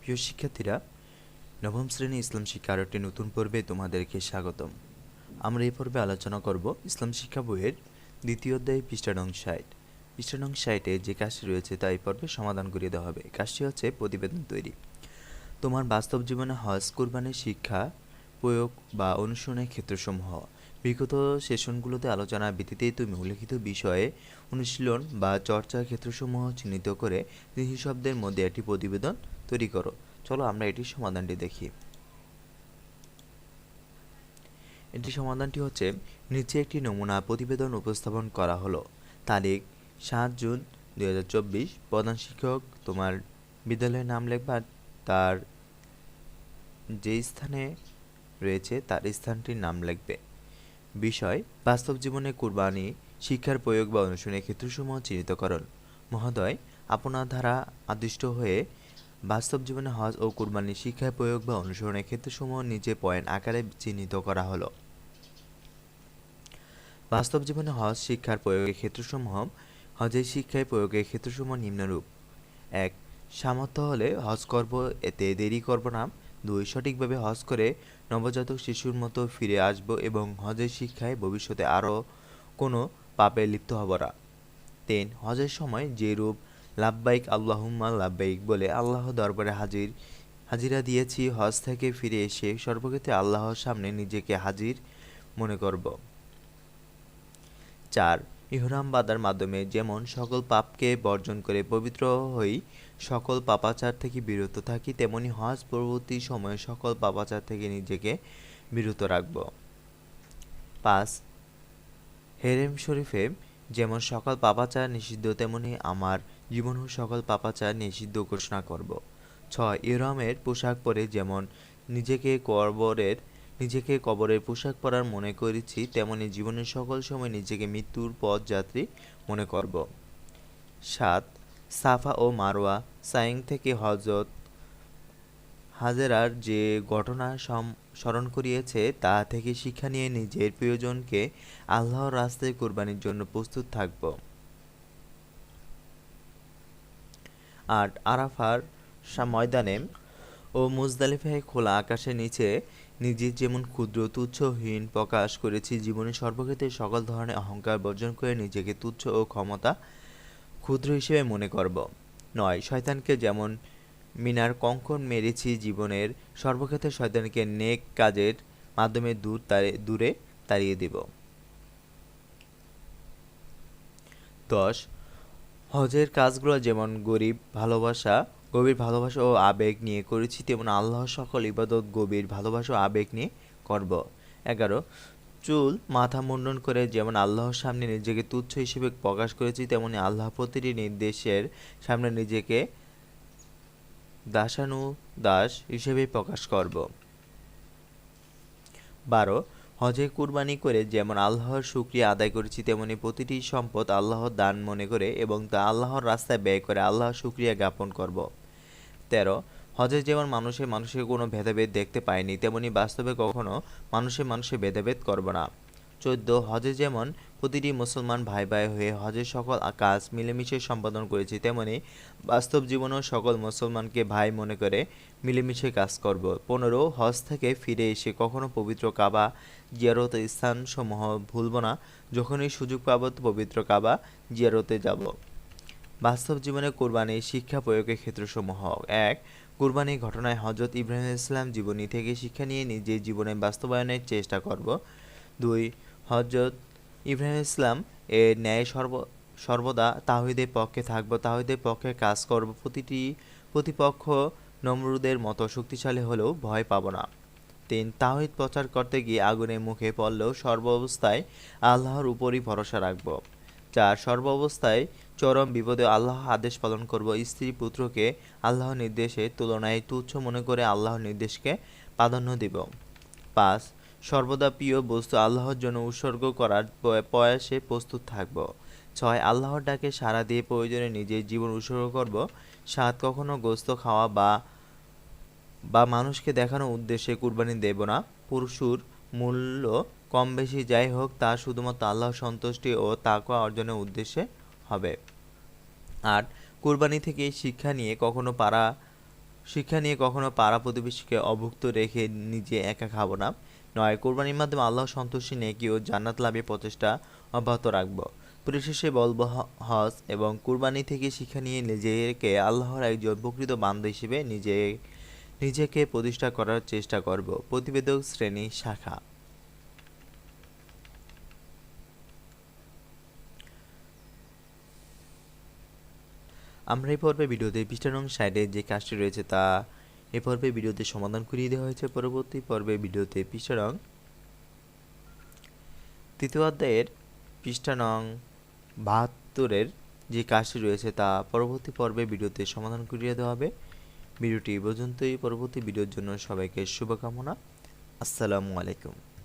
প্রিয় শিক্ষার্থীরা, নবম শ্রেণী ইসলাম শিক্ষা আরও একটি নতুন পর্বে তোমাদেরকে স্বাগতম। আমরা এই পর্বে আলোচনা করব ইসলাম শিক্ষা বইয়ের দ্বিতীয় অধ্যায় পৃষ্ঠা নং ৬০। পৃষ্ঠা নং ৬০-এ যে কাজটি রয়েছে তা এই পর্বে সমাধান করিয়ে দেওয়া হবে। কাজটি হচ্ছে প্রতিবেদন তৈরি। তোমার বাস্তব জীবনে হজ কুরবানির শিক্ষা প্রয়োগ বা অনুশীলনের ক্ষেত্রসমূহ। বিগত সেশনগুলোতে আলোচনার ভিত্তিতে তুমি উল্লিখিত বিষয়ে অনুশীলন বা চর্চার ক্ষেত্রসমূহ চিহ্নিত করে ৩০ শব্দের মধ্যে একটি প্রতিবেদন তৈরি করো। চলো আমরা এটির সমাধানটি দেখি। এটির সমাধানটি হচ্ছে, নিচে একটি নমুনা প্রতিবেদন উপস্থাপন করা হলো। তারিখ ৭ জুন ২০২৪। প্রধান শিক্ষক, তোমার বিদ্যালয়ের নাম লিখবা, তার যে স্থানে রয়েছে তার স্থানটির নাম লিখবে। বিষয়, বাস্তব জীবনে কুরবানি শিক্ষার প্রয়োগ বা অনুশীলনের ক্ষেত্রসমূহ চিহ্নিতকরণ। মহোদয়, আপনার দ্বারা আদিষ্ট হয়ে বাস্তব জীবনে হজ ও কুরবানি শিক্ষার প্রয়োগ বা অনুসরণের ক্ষেত্রসমূহ নিচে পয়েন্ট আকারে চিহ্নিত করা হলো। বাস্তব জীবনে হজ শিক্ষার প্রয়োগের ক্ষেত্রসমূহ। হজের শিক্ষায় প্রয়োগের ক্ষেত্রসমূহ নিম্নরূপ: ১. সামর্থ্য হলে হজ করব, এতে দেরি করব না। ২. সঠিকভাবে হজ করে নবজাতক শিশুর মতো ফিরে আসব এবং হজের শিক্ষায় ভবিষ্যতে আরও কোনো পাপে লিপ্ত হব না। ৩. হজের সময় যেরূপ লাব্বাইক আল্লাহুম্মা লাব্বাইক বলে আল্লাহ দরবারে হাজিরা দিয়েছি, হজ থেকে ফিরে এসে সর্বক্ষেত্রে আল্লাহর সামনে নিজেকে হাজির মনে করব। ৪. ইহরাম বাঁধার মাধ্যমে যেমন সকল পাপকে বর্জন করে পবিত্র হই, সকল পাপাচার থেকে বিরত থাকি, তেমনি হজ পরবর্তী সময়ে সকল পাপাচার থেকে নিজেকে বিরত রাখব। ৫. হেরেম শরীফে যেমন সকল পাপাচার নিষিদ্ধ, তেমনি আমার জীবনেও সকল পাপাচার নিষিদ্ধ ঘোষণা করব। ৬. ইহরামের পোশাক পরে যেমন নিজেকে কবরের পোশাক পরার মনে করেছি, তেমনি জীবনের সকল সময় নিজেকে মৃত্যুর পথযাত্রী মনে করব। ৭. সাফা ও মারওয়া সাইং থেকে হজরত হাজেরার যে ঘটনা স্মরণ করিয়েছে তা থেকে শিক্ষা নিয়ে নিজের প্রিয়জনকে আল্লাহর রাস্তায় কুরবানির জন্য প্রস্তুত থাকব। ৮. আরাফার ময়দানে ও মুজদালিফায় খোলা আকাশের নিচে নিজের যেমন ক্ষুদ্র তুচ্ছহীন প্রকাশ করেছি, জীবনের সর্বক্ষেত্রে সকল ধরনের অহংকার বর্জন করে নিজেকে তুচ্ছ ও ক্ষুদ্র হিসেবে মনে করব। ৯. শয়তানকে যেমন মিনার কঙ্কন মেরেছি, জীবনের সর্বক্ষেত্রে শয়তানকে নেক কাজের মাধ্যমে দূরে তাড়িয়ে দেব। ১০. হজের কাজগুলো যেমন গভীর ভালোবাসা ও আবেগ নিয়ে করেছি, তেমন আল্লাহর সকল ইবাদত গভীর ভালোবাসা ও আবেগ নিয়ে করব। ১১. চুল মাথা মুন্ডন করে যেমন আল্লাহর সামনে নিজেকে তুচ্ছ হিসেবে প্রকাশ করেছি, তেমনি আল্লাহ প্রতিটি নির্দেশের সামনে নিজেকে দাসানুদাস হিসেবে প্রকাশ করব। ১২. হজে কুরবানি করে যেমন আল্লাহর শুকরিয়া আদায় করেছি, তেমনি প্রতিটি সম্পদ আল্লাহর দান মনে করে এবং তা আল্লাহর রাস্তায় ব্যয় করে আল্লাহর শুকরিয়া জ্ঞাপন করব। ১৩. হজে যেমন মানুষে কোনো ভেদাভেদ দেখতে পাইনি, তেমনি বাস্তবে কখনো মানুষে ভেদাভেদ করব না। ১৪. হজে যেমন প্রতিটি মুসলমান ভাই ভাই হয়ে হজের সকল কাজ মিলেমিশে সম্পাদন করেছি, তেমনি বাস্তব জীবনেও সকল মুসলমানকে ভাই মনে করে মিলেমিশে কাজ করব। ১৫. হজ থেকে ফিরে এসে কখনো পবিত্র কাবা জিয়ারতের স্থানসমূহ ভুলব না। যখনই সুযোগ পাব পবিত্র কাবা জিয়ারতে যাব। বাস্তব জীবনে কুরবানির শিক্ষা প্রয়োগের ক্ষেত্রসমূহ। ১. কুরবানির ঘটনায় হযরত ইব্রাহিম আলাইহিস জীবনী থেকে শিক্ষা নিয়ে নিজের জীবনে বাস্তবায়নের চেষ্টা করব। ২. হযরত ইব্রাহিম আলাইহিস এর ন্যায় সর্বদা তাওহীদের পক্ষে থাকব, তাওহীদের পক্ষে কাজ করব। প্রতিপক্ষ নমরুদের মতো শক্তিশালী হলেও ভয় পাব না। ৩. তাওহীদ প্রচার করতে গিয়ে আগুনের মুখে পড়লেও সর্বাবস্থায় আল্লাহর উপরই ভরসা রাখব। ৪. সর্বাবস্থায় চরম বিপদে আল্লাহর আদেশ পালন করব। স্ত্রী পুত্রকে আল্লাহর নির্দেশের তুলনায় তুচ্ছ মনে করে আল্লাহর নির্দেশকে প্রাধান্য দেব। ৫. সর্বদা প্রিয় বস্তু আল্লাহর জন্য উৎসর্গ করার প্রয়াসে প্রস্তুত থাকব। ৬. আল্লাহর ডাকে সাড়া দিয়ে প্রয়োজনে নিজের জীবন উৎসর্গ করব। ৭. কখনো গোশত খাওয়া বা মানুষকে দেখানোর উদ্দেশ্যে কুরবানি দেব না। পশুর মূল্য কম বেশি যাই হোক, তা শুধুমাত্র আল্লাহর সন্তুষ্টি ও তাকওয়া অর্জনের উদ্দেশ্যে হবে। ৮. কুরবানি থেকে শিক্ষা নিয়ে কখনো শিক্ষা নিয়ে কখনো পাড়া প্রতিবেশীকে অভুক্ত রেখে নিজে একা খাবো না। ৯. কোরবানির মাধ্যমে আল্লাহর সন্তুষ্টি, নেকি ও জান্নাত লাভে প্রচেষ্টা অব্যাহত রাখবো। পরিশেষে বলবো, হজ এবং কুরবানি থেকে শিক্ষা নিয়ে নিজেকে আল্লাহর একজন প্রকৃত বান্দা হিসেবে নিজেকে প্রতিষ্ঠা করার চেষ্টা করব। প্রতিবেদক শ্রেণী শাখা। আমরা এই পর্বে ভিডিওতে পৃষ্ঠা নং ৬০ যে কাজটি রয়েছে তা এ পর্বে ভিডিওতে সমাধান করিয়ে দেওয়া হয়েছে। পরবর্তী পর্বে ভিডিওতে পৃষ্ঠা নং ৩য় অধ্যায়ের পৃষ্ঠা নং ৭২ যে কাজটি রয়েছে তা পরবর্তী পর্বে ভিডিওতে সমাধান করিয়ে দেওয়া হবে। ভিডিওটি এই পর্যন্তই। পরবর্তী ভিডিওর জন্য সবাইকে শুভকামনা। আসসালামু আলাইকুম।